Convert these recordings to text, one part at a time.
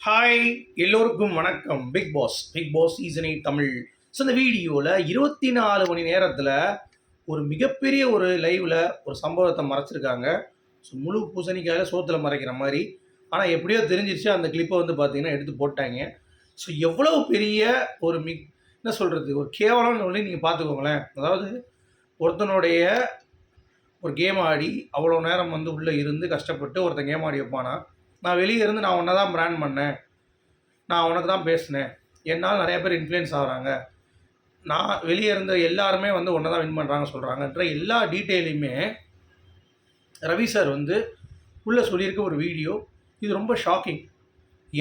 Hi, எல்லோருக்கும் வணக்கம். Big boss season 8 Tamil. So இந்த வீடியோவில் 24 மணி நேரத்தில் ஒரு மிகப்பெரிய ஒரு லைவில் ஒரு சம்பவத்தை மறைச்சிருக்காங்க. ஸோ முழு பூசணிக்காயில் சோத்தில் மறைக்கிற மாதிரி. ஆனால் எப்படியோ தெரிஞ்சிருச்சு, அந்த கிளிப்பை வந்து பார்த்தீங்கன்னா எடுத்து போட்டாங்க. ஸோ எவ்வளோ பெரிய ஒரு என்ன சொல்கிறது, ஒரு கேவலம்னு சொல்லி நீங்கள் பார்த்துக்கோங்களேன். அதாவது ஒருத்தனுடைய ஒரு கேம் ஆடி அவ்வளோ நேரம் வந்து உள்ளே இருந்து கஷ்டப்பட்டு ஒருத்தன் கேம் ஆடி வைப்பானா, நான் வெளியே இருந்து நான் உன்னை தான் பிராண்ட் பண்ணேன், நான் உனக்கு தான் பேசினேன், என்னால் நிறைய பேர் இன்ஃப்ளூயன்ஸ் ஆகிறாங்க, நான் வெளியே இருந்த எல்லாருமே வந்து ஒன்றை தான் வின் பண்ணுறாங்க சொல்கிறாங்கன்ற எல்லா டீட்டெயிலையுமே ரவி சார் வந்து உள்ளே சொல்லியிருக்க ஒரு வீடியோ. இது ரொம்ப ஷாக்கிங்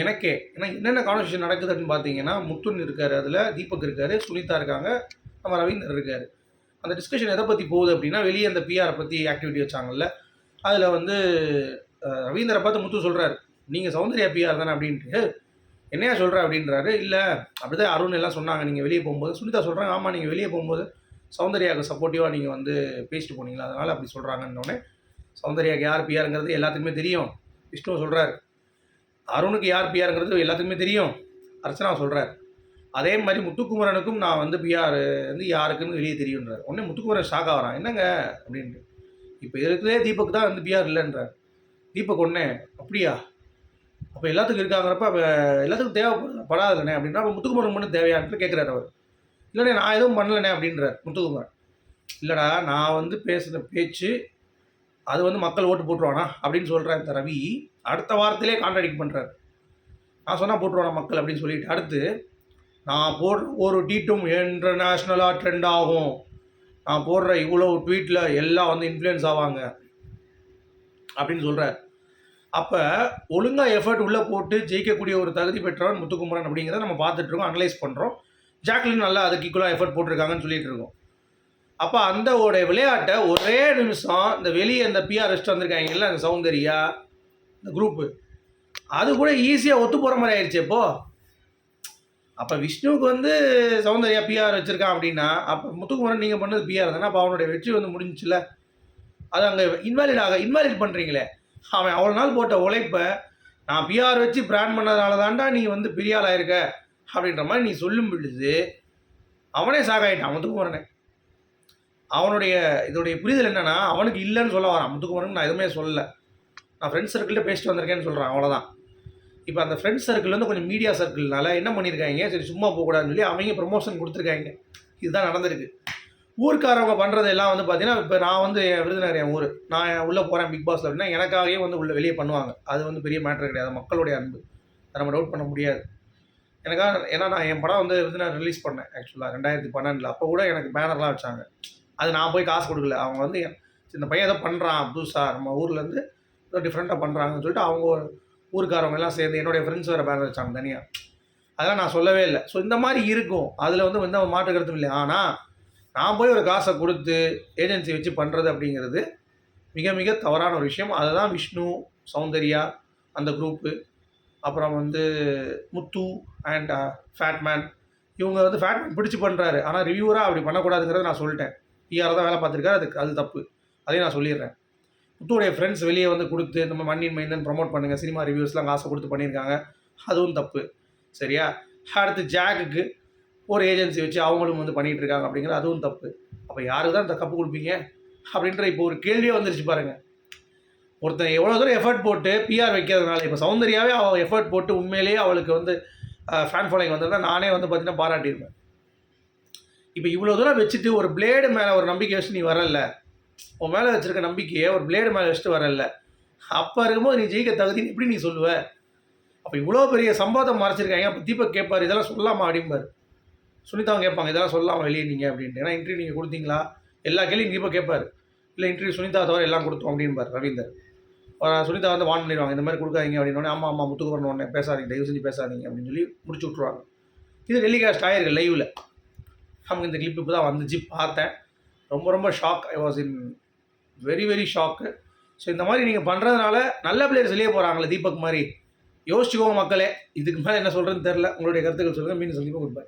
எனக்கே. ஏன்னா என்னென்ன கான்வர்சேஷன் நடக்குதுன்னு பார்த்தீங்கன்னா, முத்துன் இருக்கார், அதில் தீபக் இருக்கார், சுனிதா இருக்காங்க, நம்ம ரவீந்தர் இருக்கார். அந்த டிஸ்கஷன் எதை பற்றி போகுது அப்படின்னா, வெளியே அந்த பிஆரை பற்றி ஆக்டிவிட்டி வச்சாங்கல்ல, அதில் வந்து ரவீந்தரை பார்த்து முத்து சொல்கிறார், நீங்கள் சௌந்தர்யா பிஆர் தானே அப்படின்ட்டு. என்னையா சொல்கிற அப்படின்றாரு. இல்லை அப்படி தான் அருண் எல்லாம் சொன்னாங்க நீங்கள் வெளியே போகும்போது. சுனிதா சொல்கிறாங்க, ஆமாம் நீங்கள் வெளியே போகும்போது சௌந்தர்யாவுக்கு சப்போர்ட்டிவாக நீங்கள் வந்து பேசிட்டு போனீங்களா, அதனால் அப்படி சொல்கிறாங்கன்னொடனே, சௌந்தர்யாவுக்கு யார் பிஆருங்கிறது எல்லாத்துக்குமே தெரியும். விஷ்ணு சொல்கிறார், அருணுக்கு யார் பிஆருங்கிறது எல்லாத்துக்குமே தெரியும். அர்ச்சனா சொல்கிறார். அதே மாதிரி முத்துக்குமரனுக்கும் நான் வந்து பிஆர் வந்து யாருக்குன்னு வெளியே தெரியுன்றார். உடனே முத்துக்குமரன் ஷாக் ஆகிறான், என்னங்க அப்படின்ட்டு. இப்போ இருக்கிறதே தீபக் தான் வந்து பிஆர் இல்லைன்றார். தீபக் ஒன்றே அப்படியா, அப்போ எல்லாத்துக்கும் இருக்காங்கிறப்ப அப்போ எல்லாத்துக்கும் தேவைப்படாதுண்ணே அப்படின்னா, அப்போ முத்துக்குமரன் மட்டும் தேவையான்ட்டு கேட்குறாரு அவர். இல்லைண்ணே நான் எதுவும் பண்ணலண்ணே அப்படின்றார் முத்துக்குமரன். இல்லைடா, நான் வந்து பேசுகிற பேச்சு அது வந்து மக்கள் ஓட்டு போட்டுருவானா அப்படின்னு சொல்கிறேன். இந்த ரவி அடுத்த வாரத்திலே கான்ட்ராடிக்ட் பண்ணுறாரு. நான் சொன்னால் போட்டுருவானா மக்கள் அப்படின்னு சொல்லிட்டு, அடுத்து நான் போடுற ஒரு ட்வீட்டும் இன்டர்நேஷ்னலாக ட்ரெண்ட் ஆகும், நான் போடுற இவ்வளோ ட்வீட்டில் எல்லாம் வந்து இன்ஃப்ளூயன்ஸ் ஆவாங்க அப்படின்னு சொல்கிறார். அப்போ ஒழுங்காக எஃபர்ட் உள்ளே போட்டு ஜெயிக்கக்கூடிய ஒரு தகுதி பெற்றவன் முத்துக்குமரன் அப்படிங்கிறத நம்ம பார்த்துட்ருக்கோம், அனலைஸ் பண்ணுறோம். ஜாக்லின் நல்லா அதுக்கு ஈக்குவலாக எஃபர்ட் போட்டிருக்காங்கன்னு சொல்லிட்டு இருக்கோம். அப்போ அந்த விளையாட்டை ஒரே நிமிஷம் இந்த வெளியே இந்த பிஆர் ரெஸ்ட் வந்திருக்காங்கல்ல, அந்த சௌந்தர்யா இந்த குரூப்பு, அது கூட ஈஸியாக ஒத்து போகிற மாதிரி ஆயிடுச்சு. இப்போது அப்போ விஷ்ணுவுக்கு வந்து சௌந்தர்யா பிஆர் வச்சுருக்கான் அப்படின்னா, அப்போ முத்துக்குமரன் நீங்கள் பண்ணது பிஆர் தானே, அப்போ அவனுடைய வெற்றி வந்து முடிஞ்சிச்சுல. அது அங்கே இன்வாலிட் பண்ணுறீங்களே. அவன் அவ்வளோ நாள் போட்ட உழைப்பை நான் பிஆர் வச்சு பிராண்ட் பண்ணதுனால தான்டா நீ வந்து பெரிய ஆள் ஆயிருக்க அப்படின்ற மாதிரி நீ சொல்லும் பொழுது அவனே சாகாயிட்டான் முத்துக்குமரனே. அவனுடைய இதோடைய புரிதல் என்னென்னா, அவனுக்கு இல்லைன்னு சொல்ல வரான். முத்துக்குமரன் நான் எதுவுமே சொல்லலை, நான் ஃப்ரெண்ட்ஸ் சர்க்கிள்கிட்ட பேசிட்டு வந்திருக்கேன்னு சொல்கிறான், அவ்வளோதான். இப்போ அந்த ஃப்ரெண்ட்ஸ் சர்க்கிள் வந்து கொஞ்சம் மீடியா சர்க்கிள்னால என்ன பண்ணியிருக்காங்க, சரி சும்மா போகக்கூடாதுன்னு சொல்லி அவங்க ப்ரொமோஷன் கொடுத்துருக்காங்க. இதுதான் நடந்திருக்கு. ஊருக்காரவங்க பண்ணுறதெல்லாம் வந்து பார்த்தீங்கன்னா, இப்போ நான் வந்து விருதுநகர் என் ஊர், நான் உள்ளே போகிறேன் பிக் பாஸில் அப்படின்னா எனக்காகவே வந்து உள்ளே வெளியே பண்ணுவாங்க. அது வந்து பெரிய மேட்ரு கிடையாது, மக்களுடைய அன்பு, அதை நம்ம டவுட் பண்ண முடியாது. எனக்காக, ஏன்னா நான் என் படம் வந்து விருதுநகர் ரிலீஸ் பண்ணேன் ஆக்சுவலாக 2012. அப்போ கூட எனக்கு பேனர்லாம் வச்சாங்க. அது நான் போய் காசு கொடுக்கல. அவங்க வந்து இந்த பையன் ஏதோ பண்ணுறான் புதுசாக நம்ம ஊர்லேருந்து ஏதோ டிஃப்ரெண்ட்டாக பண்ணுறாங்கன்னு சொல்லிட்டு அவங்க ஊருக்காரவங்க எல்லாம் சேர்ந்து என்னுடைய ஃப்ரெண்ட்ஸ் வேறு பேனர் வச்சாங்க தனியாக. அதெல்லாம் நான் சொல்லவே இல்லை. ஸோ இந்த மாதிரி இருக்கும், அதில் வந்து எந்த மாற்று கருத்தும் இல்லை. ஆனால் நான் போய் ஒரு காசை கொடுத்து ஏஜென்சி வச்சு பண்ணுறது அப்படிங்கிறது மிக மிக தவறான ஒரு விஷயம். அதை தான் விஷ்ணு, சௌந்தர்யா அந்த குரூப்பு, அப்புறம் வந்து முத்து அண்ட் ஃபேட்மேன், இவங்க வந்து ஃபேட்மேன் பிடிச்சி பண்ணுறாரு. ஆனால் ரிவ்யூவராக அப்படி பண்ணக்கூடாதுங்கிறத நான் சொல்லிட்டேன். பிஆர் தான் வேலை பார்த்துருக்காரு, அது தப்பு, அதையும் நான் சொல்லிடுறேன். முத்துடைய ஃப்ரெண்ட்ஸ் வெளியே வந்து கொடுத்து இந்த மாதிரி மண்ணின் மைந்தன் ப்ரமோட் பண்ணுங்கள், சினிமா ரிவ்யூஸ்லாம் காசை கொடுத்து பண்ணியிருக்காங்க, அதுவும் தப்பு. சரியா? அடுத்து ஜாக்குக்கு ஒரு ஏஜென்சி வச்சு அவங்களும் வந்து பண்ணிகிட்டு இருக்காங்க அப்படிங்கிற அதுவும் தப்பு. அப்போ யாருக்கு தான் இந்த கப்பு கொடுப்பீங்க அப்படின்ற இப்போ ஒரு கேள்வியே வந்துருச்சு பாருங்கள். ஒருத்தன் எவ்வளோ தூரம் எஃபர்ட் போட்டு பிஆர் வைக்கிறதுனால, இப்போ சௌந்தர்யாவே அவள் எஃபர்ட் போட்டு உண்மையிலேயே அவளுக்கு வந்து ஃபேன் ஃபாலோயிங் வந்ததுன்னா நானே வந்து பார்த்தீங்கன்னா பாராட்டியிருப்பேன். இப்போ இவ்வளோ தூரம் வச்சுட்டு ஒரு பிளேடு மேலே ஒரு நம்பிக்கை வச்சு நீ வரல, உன் மேலே வச்சுருக்க நம்பிக்கையை ஒரு பிளேடு மேலே வச்சுட்டு வரல, அப்போ இருக்கும்போது நீ ஜெயிக்க தகுதின்னு எப்படி நீ சொல்லுவ? அப்போ இவ்வளோ பெரிய சம்பவத்தை மறைச்சிருக்காங்க. அப்போ தீபக் கேட்பார், இதெல்லாம் சொல்லாமா அப்படிம்பார். சுனிதாவும் கேட்பாங்க, இதெல்லாம் சொல்லலாமா வெளியே நீங்கள் அப்படின்ட்டு. ஏன்னா இன்டர்வியூ நீங்கள் கொடுத்தீங்களா, எல்லா கேள்வியும் தீபக் கேட்பார். இல்லை இன்டர்வியூ சுனிதா தவிர எல்லாம் கொடுத்தோம் அப்படின்பார் ரவீந்தர். சுனிதா வந்து வான் பண்ணிடுவாங்க, இந்த மாதிரி கொடுக்காதீங்க அப்படின்னோடனே, ஆமாம் முத்துக்குமரன் உடனே பேசாதீங்க, தயவு செஞ்சு பேசாதீங்க அப்படின்னு சொல்லி முடிச்சு விட்ருவாங்க. இது டெலிகாஸ்ட் ஆயிருக்கு லைவில். நமக்கு இந்த கிளிப் இப்போ தான் வந்துச்சு, பார்த்தேன். ரொம்ப ரொம்ப shock. I was in very shock. So இந்த மாதிரி நீங்கள் பண்ணுறதுனால நல்ல பிளேயர்ஸ் வெளியே போகிறாங்களே தீபக் மாதிரி, யோசிச்சுக்கோங்க மக்களே. இதுக்கு மேலே என்ன சொல்கிறேன்னு தெரில. உங்களுடைய கருத்துக்கள் சொல்லுங்கள். மீண்டும் சந்திப்போம். Good bye.